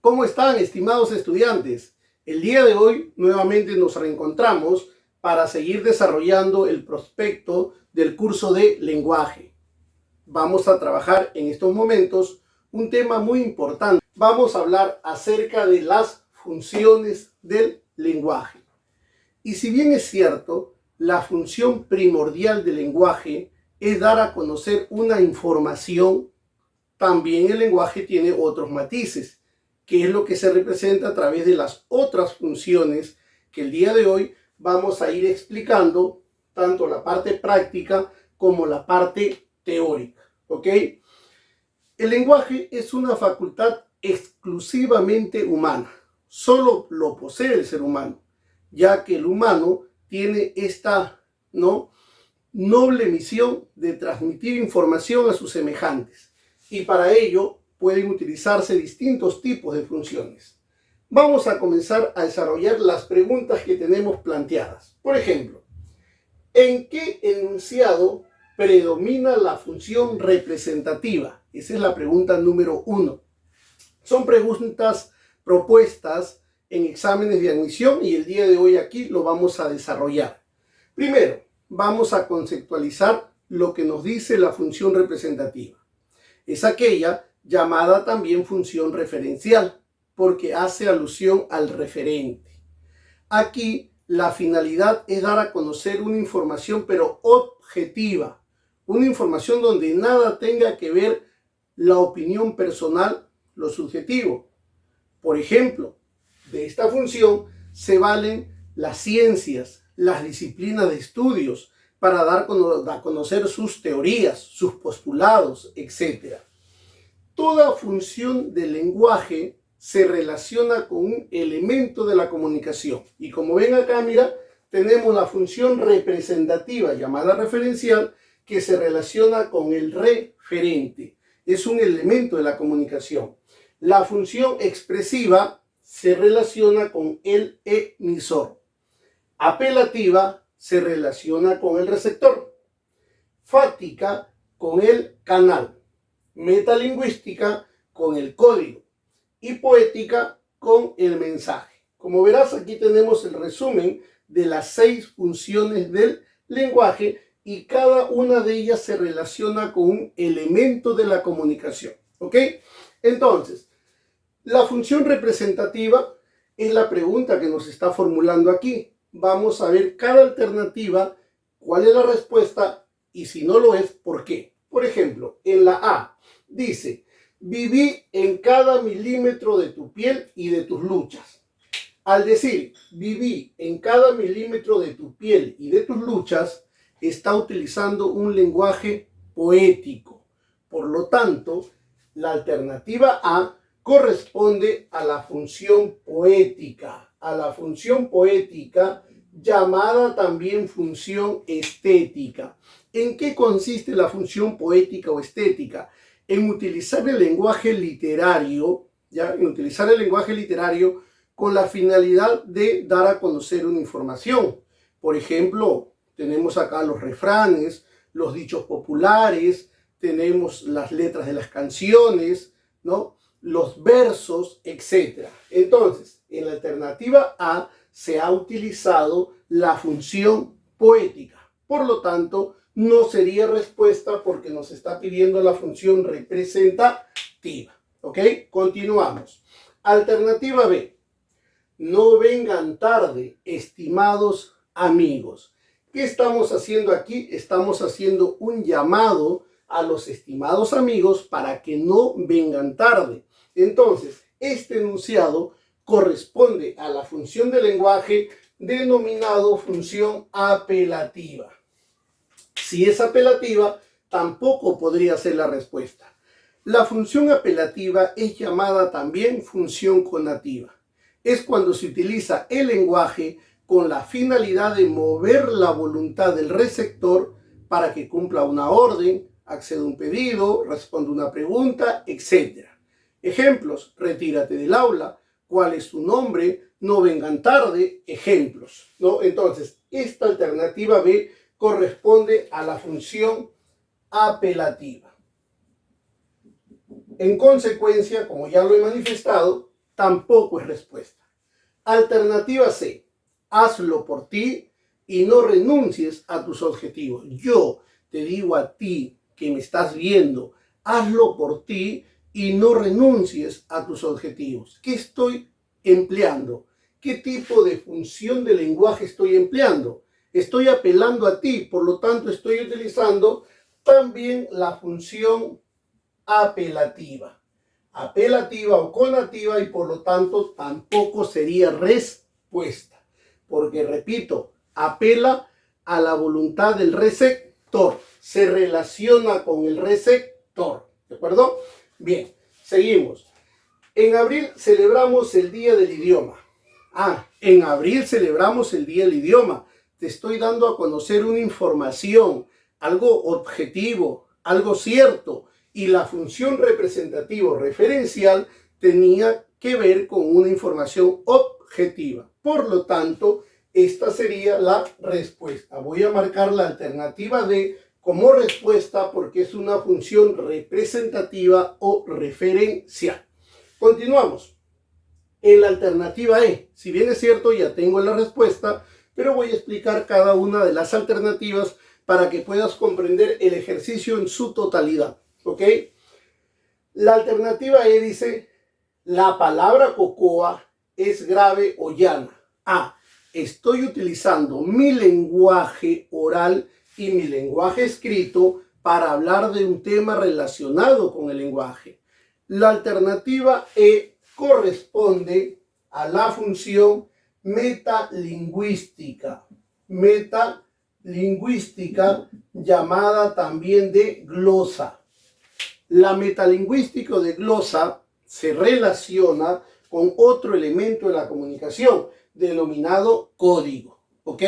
¿Cómo están, estimados estudiantes? El día de hoy nuevamente nos reencontramos para seguir desarrollando el prospecto del curso de lenguaje. Vamos a trabajar en estos momentos un tema muy importante. Vamos a hablar acerca de las funciones del lenguaje. Y si bien es cierto, la función primordial del lenguaje es dar a conocer una información, también el lenguaje tiene otros matices, que es lo que se representa a través de las otras funciones que el día de hoy vamos a ir explicando, tanto la parte práctica como la parte teórica, ¿ok? El lenguaje es una facultad exclusivamente humana, solo lo posee el ser humano, ya que el humano tiene esta noble misión de transmitir información a sus semejantes, y para ello pueden utilizarse distintos tipos de funciones. Vamos a comenzar a desarrollar las preguntas que tenemos planteadas. Por ejemplo, ¿en qué enunciado predomina la función representativa? Esa es la pregunta número 1. Son preguntas propuestas en exámenes de admisión y el día de hoy aquí lo vamos a desarrollar. Primero, vamos a conceptualizar lo que nos dice la función representativa. Es aquella llamada también función referencial, porque hace alusión al referente. Aquí la finalidad es dar a conocer una información pero objetiva, una información donde nada tenga que ver la opinión personal, lo subjetivo. Por ejemplo, de esta función se valen las ciencias, las disciplinas de estudios, para dar a conocer sus teorías, sus postulados, etc. Toda función del lenguaje se relaciona con un elemento de la comunicación. Y como ven acá, mira, tenemos la función representativa, llamada referencial, que se relaciona con el referente. Es un elemento de la comunicación. La función expresiva se relaciona con el emisor. Apelativa se relaciona con el receptor. Fáctica con el canal. Metalingüística con el código y poética con el mensaje. Como verás, aquí tenemos el resumen de las 6 funciones del lenguaje y cada una de ellas se relaciona con un elemento de la comunicación. ¿Ok? Entonces, la función representativa es la pregunta que nos está formulando aquí. Vamos a ver cada alternativa, cuál es la respuesta y si no lo es, ¿por qué? Por ejemplo, en la A dice: viví en cada milímetro de tu piel y de tus luchas. Al decir viví en cada milímetro de tu piel y de tus luchas, está utilizando un lenguaje poético. Por lo tanto, la alternativa A corresponde a la función poética, llamada también función estética. ¿En qué consiste la función poética o estética? En utilizar el lenguaje literario, con la finalidad de dar a conocer una información. Por ejemplo, tenemos acá los refranes, los dichos populares, tenemos las letras de las canciones, ¿no?, los versos, etc. Entonces, en la alternativa A se ha utilizado la función poética. Por lo tanto, no sería respuesta porque nos está pidiendo la función representativa. ¿Ok? Continuamos. Alternativa B. No vengan tarde, estimados amigos. ¿Qué estamos haciendo aquí? Estamos haciendo un llamado a los estimados amigos para que no vengan tarde. Entonces, este enunciado corresponde a la función del lenguaje denominado función apelativa. Si es apelativa, tampoco podría ser la respuesta. La función apelativa es llamada también función conativa. Es cuando se utiliza el lenguaje con la finalidad de mover la voluntad del receptor para que cumpla una orden, acceda a un pedido, responda una pregunta, etc. Ejemplos: retírate del aula, cuál es tu nombre, no vengan tarde, ejemplos, ¿no? Entonces, esta alternativa B corresponde a la función apelativa. En consecuencia, como ya lo he manifestado, tampoco es respuesta. Alternativa C, hazlo por ti y no renuncies a tus objetivos. Yo te digo a ti que me estás viendo, hazlo por ti y no renuncies a tus objetivos. ¿Qué estoy empleando? ¿Qué tipo de función de lenguaje estoy empleando? Estoy apelando a ti, por lo tanto estoy utilizando también la función apelativa. Apelativa o conativa, y por lo tanto tampoco sería respuesta. Porque, repito, apela a la voluntad del receptor. Se relaciona con el receptor. ¿De acuerdo? Bien, seguimos. En abril celebramos el Día del Idioma. En abril celebramos el Día del Idioma. Te estoy dando a conocer una información, algo objetivo, algo cierto. Y la función representativa o referencial tenía que ver con una información objetiva. Por lo tanto, esta sería la respuesta. Voy a marcar la alternativa D como respuesta porque es una función representativa o referencial. Continuamos. En la alternativa E, si bien es cierto, ya tengo la respuesta, pero voy a explicar cada una de las alternativas para que puedas comprender el ejercicio en su totalidad. ¿Ok? La alternativa E dice, la palabra cocoa es grave o llana. Estoy utilizando mi lenguaje oral y mi lenguaje escrito para hablar de un tema relacionado con el lenguaje. La alternativa E corresponde a la función metalingüística. Metalingüística, llamada también de glosa. La metalingüística de glosa se relaciona con otro elemento de la comunicación, denominado código. ¿Ok?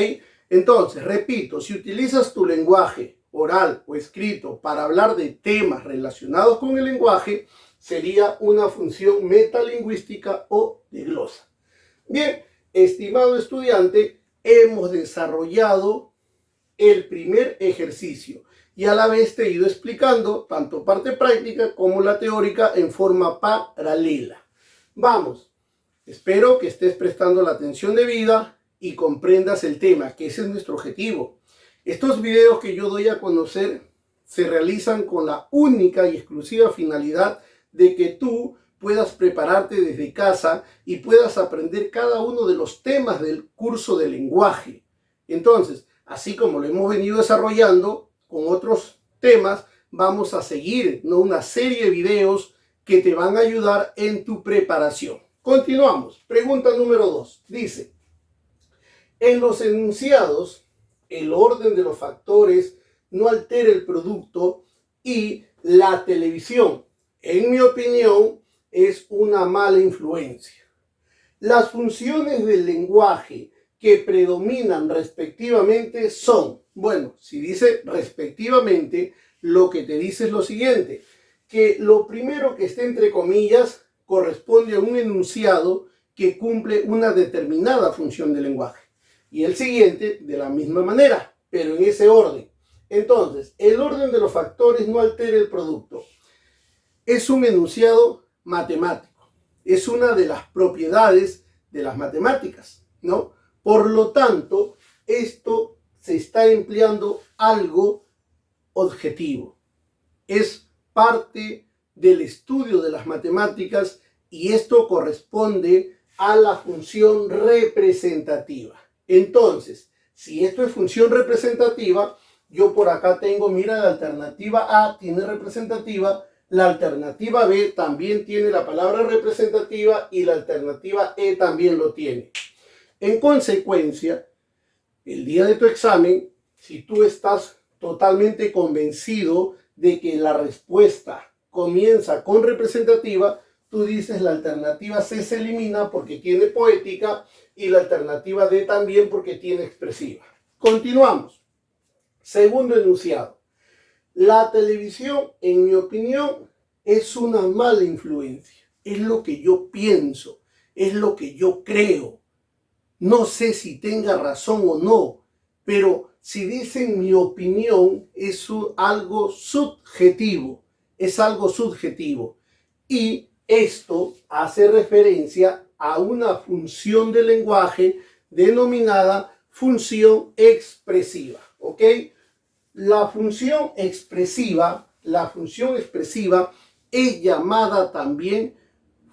Entonces, repito, si utilizas tu lenguaje oral o escrito para hablar de temas relacionados con el lenguaje, sería una función metalingüística o de glosa. Bien, estimado estudiante, hemos desarrollado el primer ejercicio y a la vez te he ido explicando tanto parte práctica como la teórica en forma paralela. Vamos, espero que estés prestando la atención debida y comprendas el tema, que ese es nuestro objetivo. Estos videos que yo doy a conocer se realizan con la única y exclusiva finalidad de que tú puedas prepararte desde casa y puedas aprender cada uno de los temas del curso de lenguaje. Entonces, así como lo hemos venido desarrollando con otros temas, vamos a seguir una serie de videos que te van a ayudar en tu preparación. Continuamos. Pregunta número 2. Dice, en los enunciados, el orden de los factores no altera el producto y la televisión, en mi opinión, es una mala influencia. Las funciones del lenguaje que predominan respectivamente son, bueno, si dice respectivamente, lo que te dice es lo siguiente, que lo primero que esté entre comillas corresponde a un enunciado que cumple una determinada función del lenguaje. Y el siguiente de la misma manera, pero en ese orden. Entonces, el orden de los factores no altera el producto. Es un enunciado matemático. Es una de las propiedades de las matemáticas, ¿no? Por lo tanto, esto se está empleando algo objetivo. Es parte del estudio de las matemáticas y esto corresponde a la función representativa. Entonces, si esto es función representativa, yo por acá tengo, mira, la alternativa A tiene representativa, la alternativa B también tiene la palabra representativa y la alternativa E también lo tiene. En consecuencia, el día de tu examen, si tú estás totalmente convencido de que la respuesta comienza con representativa, tú dices la alternativa C se elimina porque tiene poética y la alternativa D también porque tiene expresiva. Continuamos. Segundo enunciado. La televisión, en mi opinión, es una mala influencia. Es lo que yo pienso, es lo que yo creo. No sé si tenga razón o no, pero si dicen mi opinión, es algo subjetivo. Es algo subjetivo. Y Esto hace referencia a una función del lenguaje denominada función expresiva, ¿ok? La función expresiva es llamada también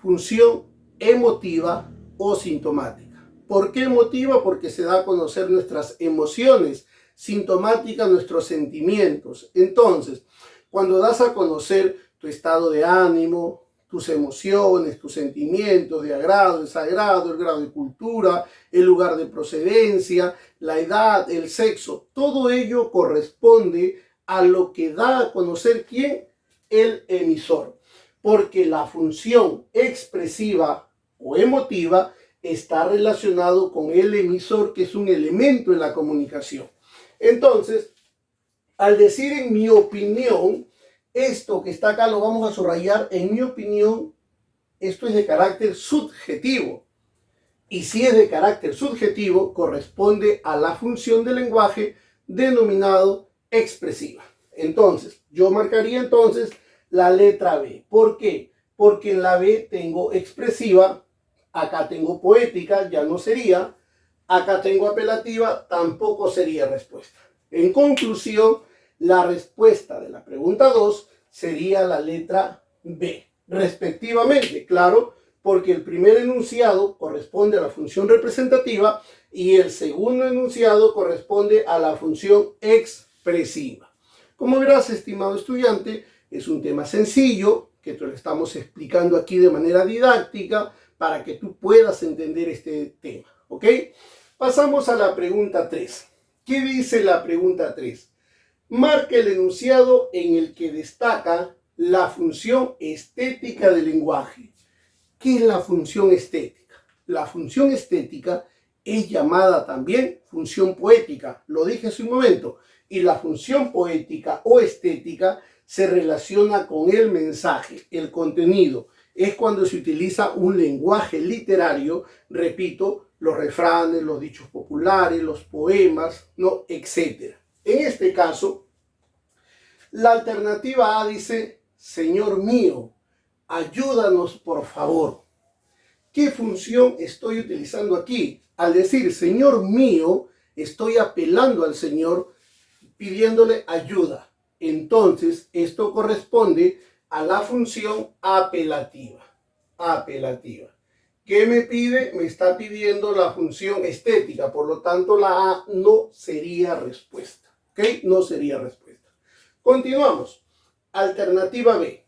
función emotiva o sintomática. ¿Por qué emotiva? Porque se da a conocer nuestras emociones, sintomática nuestros sentimientos. Entonces, cuando das a conocer tu estado de ánimo, tus emociones, tus sentimientos de agrado, desagrado, el grado de cultura, el lugar de procedencia, la edad, el sexo, todo ello corresponde a lo que da a conocer ¿quién? El emisor. Porque la función expresiva o emotiva está relacionado con el emisor, que es un elemento en la comunicación. Entonces, al decir en mi opinión, esto que está acá lo vamos a subrayar, en mi opinión, esto es de carácter subjetivo. Y si es de carácter subjetivo, corresponde a la función del lenguaje denominado expresiva. Entonces, yo marcaría entonces la letra B. ¿Por qué? Porque en la B tengo expresiva, acá tengo poética, ya no sería, acá tengo apelativa, tampoco sería respuesta. En conclusión, la respuesta de la pregunta 2 sería la letra B, respectivamente, claro, porque el primer enunciado corresponde a la función representativa y el segundo enunciado corresponde a la función expresiva. Como verás, estimado estudiante, es un tema sencillo que te lo estamos explicando aquí de manera didáctica para que tú puedas entender este tema, ¿ok? Pasamos a la pregunta 3. ¿Qué dice la pregunta 3? Marca el enunciado en el que destaca la función estética del lenguaje. ¿Qué es la función estética? La función estética es llamada también función poética, lo dije hace un momento, y la función poética o estética se relaciona con el mensaje, el contenido. Es cuando se utiliza un lenguaje literario, repito, los refranes, los dichos populares, los poemas, ¿no? Etc. En este caso, la alternativa A dice, Señor mío, ayúdanos por favor. ¿Qué función estoy utilizando aquí? Al decir Señor mío, estoy apelando al Señor pidiéndole ayuda. Entonces, esto corresponde a la función apelativa. Apelativa. ¿Qué me pide? Me está pidiendo la función estética. Por lo tanto, la A no sería respuesta. ¿Ok? No sería respuesta. Continuamos. Alternativa B.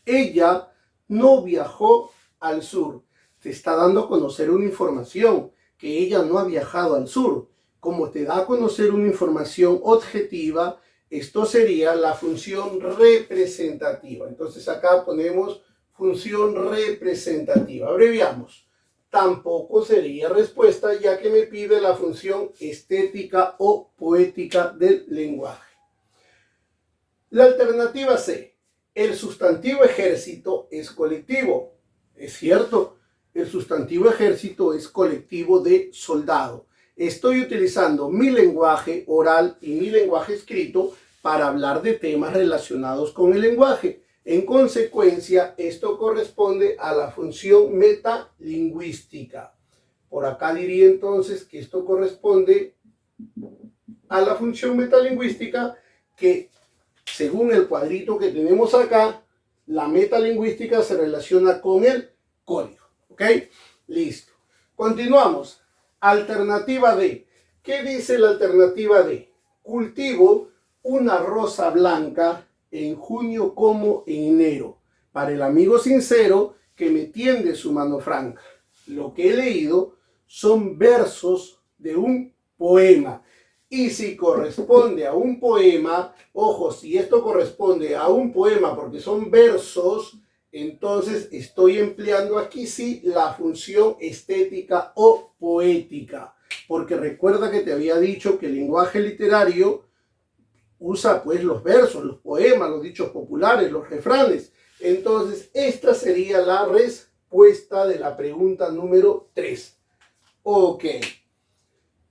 Ella no viajó al sur. Te está dando a conocer una información, que ella no ha viajado al sur. Como te da a conocer una información objetiva, esto sería la función representativa. Entonces acá ponemos función representativa. Abreviamos. Tampoco sería respuesta, ya que me pide la función estética o poética del lenguaje. La alternativa C. El sustantivo ejército es colectivo. Es cierto, el sustantivo ejército es colectivo de soldado. Estoy utilizando mi lenguaje oral y mi lenguaje escrito para hablar de temas relacionados con el lenguaje. En consecuencia, esto corresponde a la función metalingüística. Por acá diría entonces que esto corresponde a la función metalingüística que, según el cuadrito que tenemos acá, la metalingüística se relaciona con el código. ¿Ok? Listo. Continuamos. Alternativa D. ¿Qué dice la alternativa D? Cultivo una rosa blanca en junio como en enero. Para el amigo sincero que me tiende su mano franca. Lo que he leído son versos de un poema. Y si corresponde a un poema, ojo, si esto corresponde a un poema porque son versos, entonces estoy empleando aquí sí la función estética o poética. Porque recuerda que te había dicho que el lenguaje literario usa pues los versos, los poemas, los dichos populares, los refranes. Entonces esta sería la respuesta de la pregunta número 3. Ok.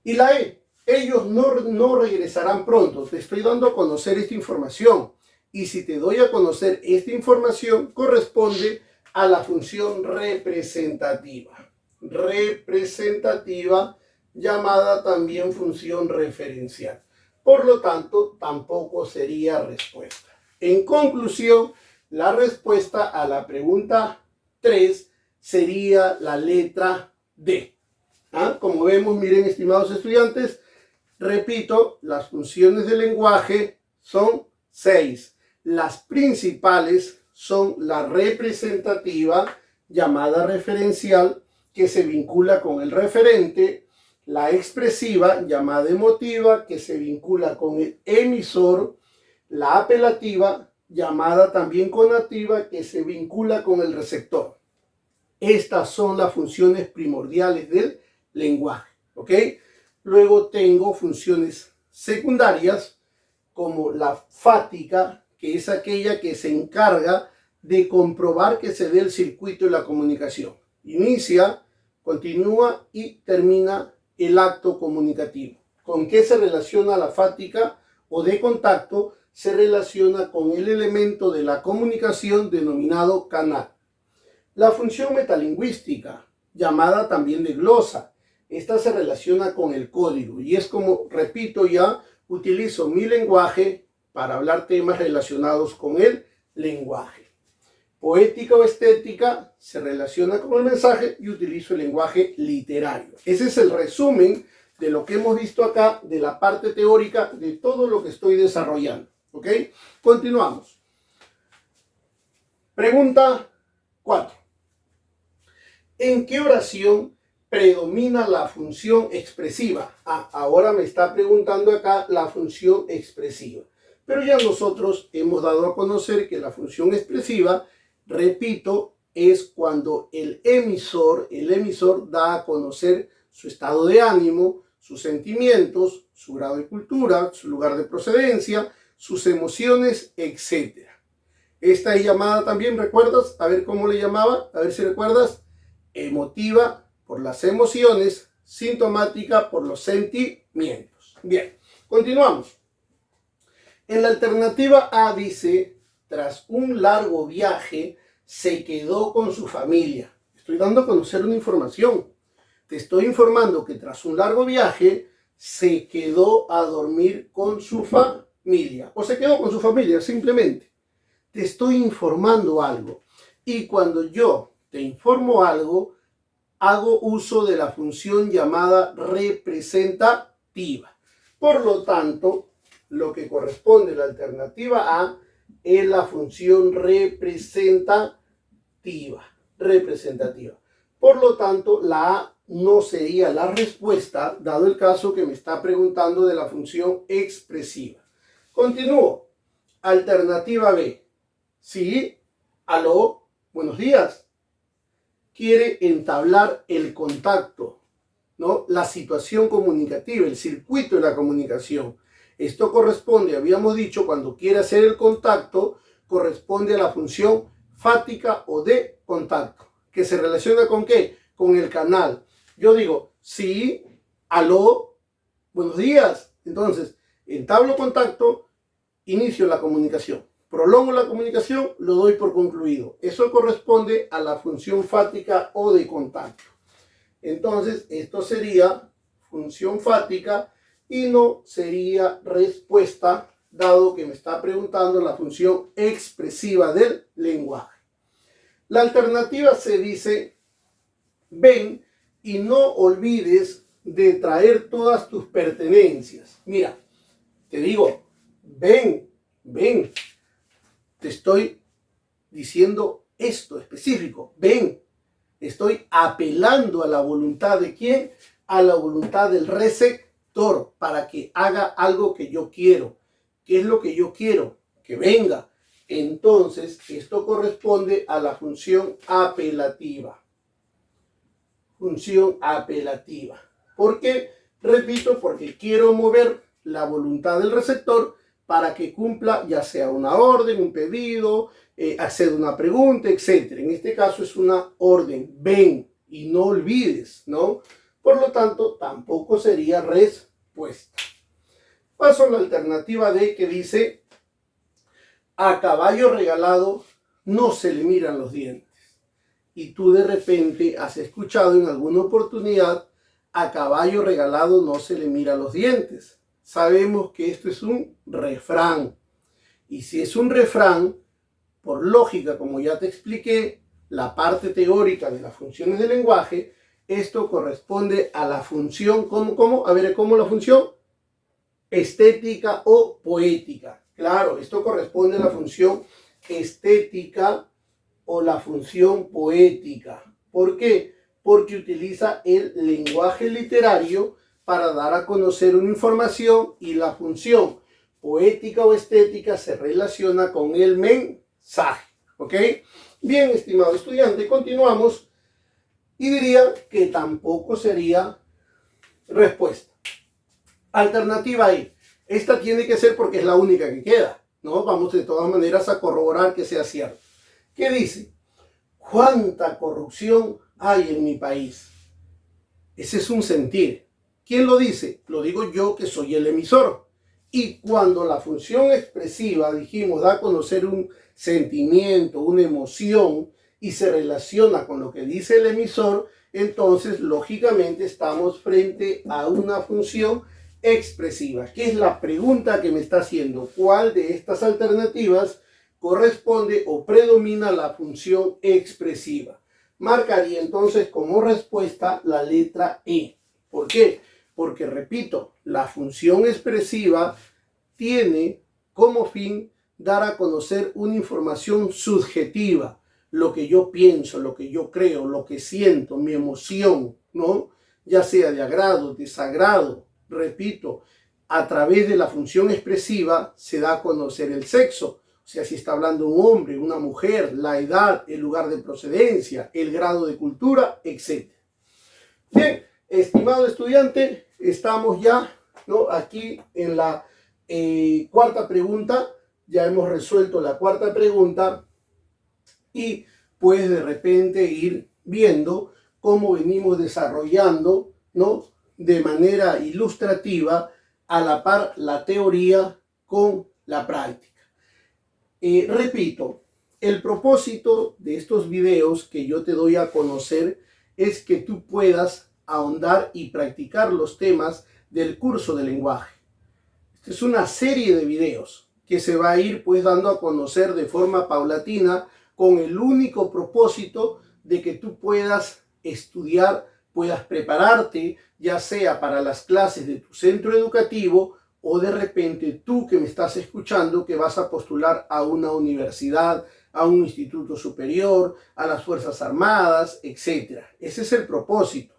Y la E. Ellos no regresarán pronto. Te estoy dando a conocer esta información. Y si te doy a conocer esta información, corresponde a la función representativa. Representativa, llamada también función referencial. Por lo tanto, tampoco sería respuesta. En conclusión, la respuesta a la pregunta 3 sería la letra D. Como vemos, miren, estimados estudiantes, repito, las funciones del lenguaje son 6. Las principales son la representativa, llamada referencial, que se vincula con el referente, la expresiva, llamada emotiva, que se vincula con el emisor, la apelativa, llamada también conativa, que se vincula con el receptor. Estas son las funciones primordiales del lenguaje, ¿ok? Luego tengo funciones secundarias, como la fática, que es aquella que se encarga de comprobar que se dé el circuito de la comunicación. Inicia, continúa y termina el acto comunicativo. ¿Con qué se relaciona la fática o de contacto? Se relaciona con el elemento de la comunicación denominado canal. La función metalingüística, llamada también de glosa, esta se relaciona con el código y es como, repito ya, utilizo mi lenguaje para hablar temas relacionados con el lenguaje. Poética o estética se relaciona con el mensaje y utilizo el lenguaje literario. Ese es el resumen de lo que hemos visto acá, de la parte teórica de todo lo que estoy desarrollando. ¿Ok? Continuamos. Pregunta 4. ¿En qué oración predomina la función expresiva? Ahora me está preguntando acá la función expresiva. Pero ya nosotros hemos dado a conocer que la función expresiva, repito, es cuando el emisor da a conocer su estado de ánimo, sus sentimientos, su grado de cultura, su lugar de procedencia, sus emociones, etc. Esta es llamada también, ¿recuerdas? A ver cómo le llamaba, a ver si recuerdas. Emotiva por las emociones, sintomática por los sentimientos. Bien, continuamos. En la alternativa A dice, tras un largo viaje, se quedó con su familia. Estoy dando a conocer una información. Te estoy informando que tras un largo viaje, se quedó a dormir con su familia. O se quedó con su familia, simplemente. Te estoy informando algo. Y cuando yo te informo algo, hago uso de la función llamada representativa. Por lo tanto, lo que corresponde a la alternativa A es la función representativa. Por lo tanto, la A no sería la respuesta, dado el caso que me está preguntando de la función expresiva. Continúo. Alternativa B. Sí, aló, buenos días. Quiere entablar el contacto, ¿no? La situación comunicativa, el circuito de la comunicación. Esto corresponde, habíamos dicho, cuando quiere hacer el contacto, corresponde a la función fática o de contacto, que se relaciona ¿con qué? Con el canal. Yo digo, sí, aló, buenos días. Entonces, entablo contacto, inicio la comunicación. Prolongo la comunicación, lo doy por concluido. Eso corresponde a la función fática o de contacto. Entonces, esto sería función fática y no sería respuesta, dado que me está preguntando la función expresiva del lenguaje. La alternativa se dice, ven y no olvides de traer todas tus pertenencias. Mira, te digo, ven. Te estoy diciendo esto específico. Ven, estoy apelando a la voluntad de ¿quién? A la voluntad del receptor para que haga algo que yo quiero. ¿Qué es lo que yo quiero? Que venga. Entonces, esto corresponde a la función apelativa. Función apelativa. ¿Por qué? Repito, porque quiero mover la voluntad del receptor para que cumpla ya sea una orden, un pedido, acceda a una pregunta, etc. En este caso es una orden, ven y no olvides, ¿no? Por lo tanto, tampoco sería respuesta. Paso a la alternativa D que dice, a caballo regalado no se le miran los dientes. y tú de repente has escuchado en alguna oportunidad: a caballo regalado no se le mira los dientes. Sabemos que esto es un refrán. Y si es un refrán, por lógica, como ya te expliqué, la parte teórica de las funciones del lenguaje, esto corresponde a la función, ¿cómo? A ver, ¿cómo la función? Estética o poética. Claro, esto corresponde a la función estética o la función poética. ¿Por qué? Porque utiliza el lenguaje literario para dar a conocer una información, y la función poética o estética se relaciona con el mensaje. ¿Ok? Bien, estimado estudiante, continuamos y diría que tampoco sería respuesta. Alternativa A. Esta tiene que ser porque es la única que queda, ¿no? Vamos de todas maneras a corroborar que sea cierto. ¿Qué dice? ¿Cuánta corrupción hay en mi país? Ese es un sentir. ¿Quién lo dice? Lo digo yo, que soy el emisor. Y cuando la función expresiva, dijimos, da a conocer un sentimiento, una emoción, y se relaciona con lo que dice el emisor, entonces lógicamente estamos frente a una función expresiva. ¿Qué es la pregunta que me está haciendo? ¿Cuál de estas alternativas corresponde o predomina la función expresiva? Marcaría entonces como respuesta la letra E. ¿Por qué? Porque, repito, la función expresiva tiene como fin dar a conocer una información subjetiva, lo que yo pienso, lo que yo creo, lo que siento, mi emoción, ¿no? Ya sea de agrado, desagrado. Repito, a través de la función expresiva se da a conocer el sexo, o sea, si está hablando un hombre, una mujer, la edad, el lugar de procedencia, el grado de cultura, etc. Bien, estimado estudiante, estamos ya, ¿no?, aquí en la cuarta pregunta. Ya hemos resuelto la cuarta pregunta y puedes de repente ir viendo cómo venimos desarrollando, ¿no?, de manera ilustrativa, a la par la teoría con la práctica. Repito, el propósito de estos videos que yo te doy a conocer es que tú puedas ahondar y practicar los temas del curso de lenguaje. Esta es una serie de videos que se va a ir pues dando a conocer de forma paulatina, con el único propósito de que tú puedas estudiar, puedas prepararte, ya sea para las clases de tu centro educativo, o de repente tú que me estás escuchando, que vas a postular a una universidad, a un instituto superior, a las Fuerzas Armadas, etc. Ese es el propósito.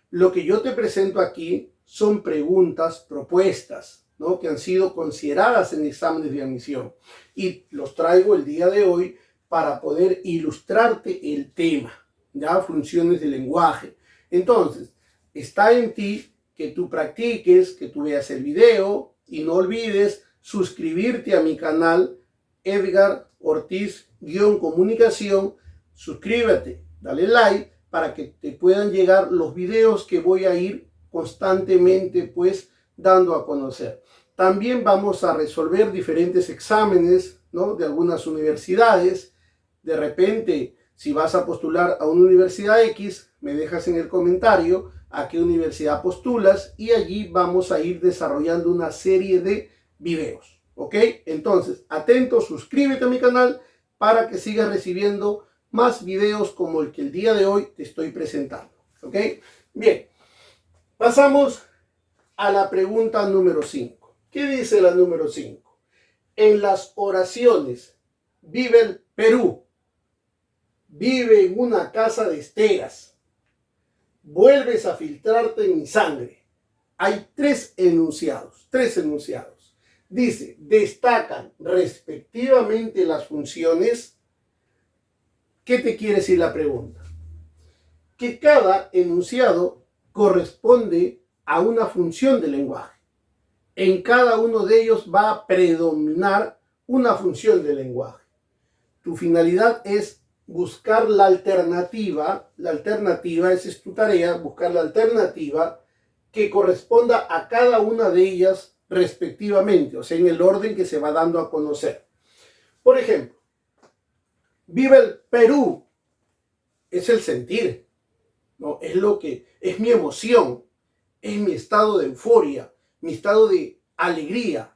Lo que yo te presento aquí son preguntas, propuestas, ¿no?, que han sido consideradas en exámenes de admisión, y los traigo el día de hoy para poder ilustrarte el tema, ¿ya? Funciones del lenguaje. Entonces, está en ti que tú practiques, que tú veas el video, y no olvides suscribirte a mi canal Edgar Ortiz-Comunicación. Suscríbete, dale like para que te puedan llegar los videos que voy a ir constantemente pues dando a conocer. También vamos a resolver diferentes exámenes, ¿no?, de algunas universidades. De repente, si vas a postular a una universidad X, me dejas en el comentario a qué universidad postulas, y allí vamos a ir desarrollando una serie de videos. ¿Ok? Entonces, atento, suscríbete a mi canal para que sigas recibiendo más videos como el que el día de hoy te estoy presentando. ¿Ok? Bien, pasamos a la pregunta número 5. ¿Qué dice la número 5? En las oraciones: vive el Perú, vive en una casa de esteras, vuelves a filtrarte en mi sangre. Hay tres enunciados. Dice, destacan respectivamente las funciones. ¿Qué te quiere decir la pregunta? Que cada enunciado corresponde a una función del lenguaje. En cada uno de ellos va a predominar una función del lenguaje. Tu finalidad es buscar la alternativa. Esa es tu tarea, buscar la alternativa que corresponda a cada una de ellas respectivamente, o sea, en el orden que se va dando a conocer. Por ejemplo, vive el Perú. es el sentir, ¿no? Es lo que es mi emoción, es mi estado de euforia, mi estado de alegría.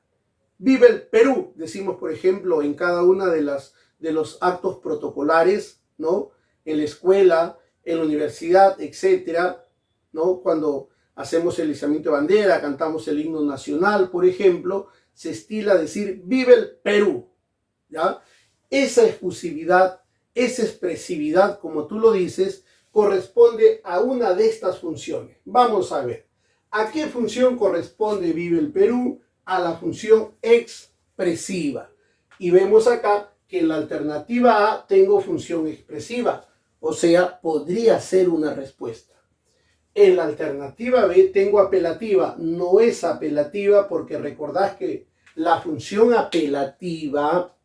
Vive el Perú, decimos por ejemplo en cada una de los actos protocolares, ¿no? En la escuela, en la universidad, etcétera, ¿no? Cuando hacemos el izamiento de bandera, cantamos el himno nacional, por ejemplo, se estila decir vive el Perú, ¿ya? Esa efusividad, esa expresividad, como tú lo dices, corresponde a una de estas funciones. Vamos a ver, ¿a qué función corresponde vive el Perú? A la función expresiva. Y vemos acá que en la alternativa A tengo función expresiva, o sea, podría ser una respuesta. En la alternativa B tengo apelativa, no es apelativa porque recordás que la función apelativa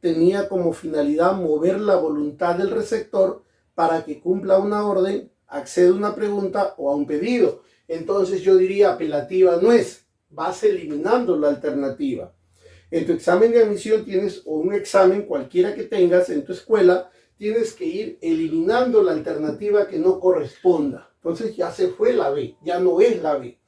tenía como finalidad mover la voluntad del receptor para que cumpla una orden, acceda a una pregunta o a un pedido. Entonces yo diría apelativa no es, vas eliminando la alternativa. En tu examen de admisión tienes, o un examen cualquiera que tengas en tu escuela, tienes que ir eliminando la alternativa que no corresponda. Entonces ya se fue la B, ya no es la B.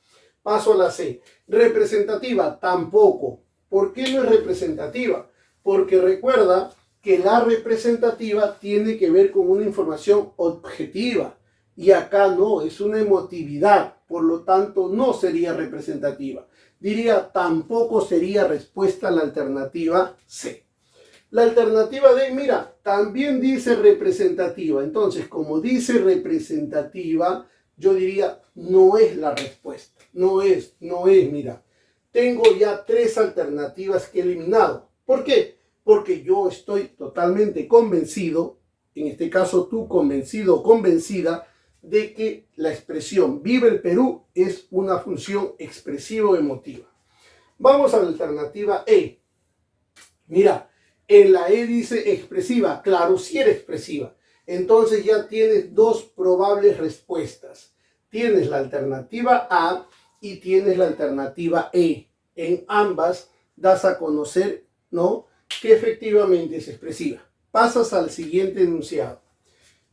Paso a la C. Representativa, tampoco. ¿Por qué no es representativa? Porque recuerda que la representativa tiene que ver con una información objetiva. Y acá no, es una emotividad. Por lo tanto, no sería representativa. Diría, tampoco sería respuesta a la alternativa C. La alternativa D, mira, también dice representativa. Entonces, como dice representativa, yo diría, no es la respuesta. No es, mira. Tengo ya 3 alternativas que he eliminado. ¿Por qué? Porque yo estoy totalmente convencido, en este caso tú convencido o convencida, de que la expresión vive el Perú es una función expresiva emotiva. Vamos a la alternativa E. Mira, en la E dice expresiva. Claro, sí era expresiva. Entonces ya tienes 2 probables respuestas. Tienes la alternativa A y tienes la alternativa E. En ambas das a conocer, ¿no?, que efectivamente es expresiva. Pasas al siguiente enunciado.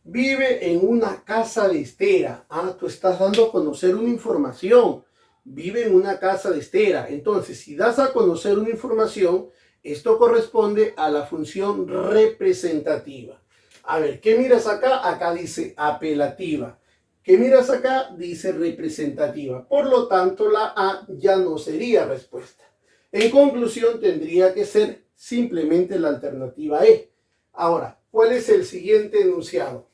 Vive en una casa de estera. Ah, tú estás dando a conocer una información. Vive en una casa de estera. Entonces, si das a conocer una información, esto corresponde a la función representativa. A ver, ¿qué miras acá? Acá dice apelativa. ¿Qué miras acá? Dice representativa. Por lo tanto, la A ya no sería respuesta. En conclusión, tendría que ser simplemente la alternativa E. Ahora, ¿cuál es el siguiente enunciado?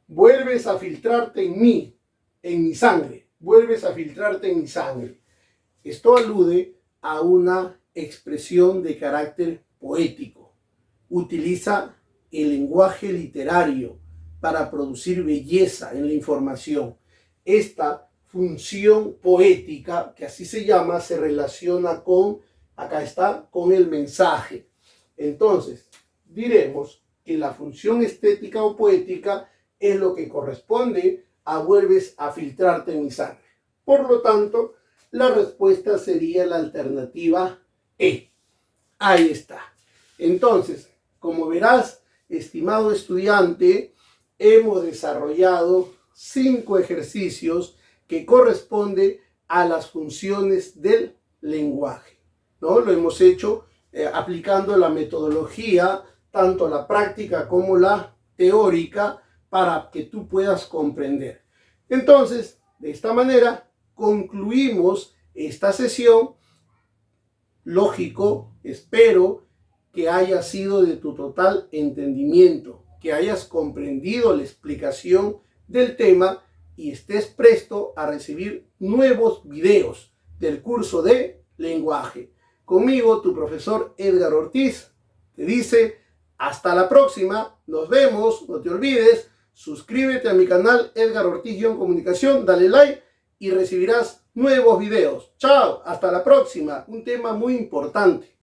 Vuelves a filtrarte en mí, en mi sangre. Vuelves a filtrarte en mi sangre. Esto alude a una expresión de carácter poético. Utiliza el lenguaje literario para producir belleza en la información. Esta función poética, que así se llama, se relaciona con, acá está, con el mensaje. Entonces, diremos que la función estética o poética es lo que corresponde a vuelves a filtrarte en mi sangre. Por lo tanto, la respuesta sería la alternativa E. Ahí está. Entonces, como verás, estimado estudiante, hemos desarrollado 5 ejercicios que corresponden a las funciones del lenguaje, ¿no? Lo hemos hecho aplicando la metodología, tanto la práctica como la teórica, para que tú puedas comprender. Entonces, de esta manera, concluimos esta sesión. Lógico, espero que haya sido de tu total entendimiento, que hayas comprendido la explicación del tema y estés presto a recibir nuevos videos del curso de lenguaje. Conmigo, tu profesor Edgar Ortiz, te dice hasta la próxima, nos vemos, no te olvides, suscríbete a mi canal Edgar Ortiz-Comunicación, dale like y recibirás nuevos videos. Chao, hasta la próxima, un tema muy importante.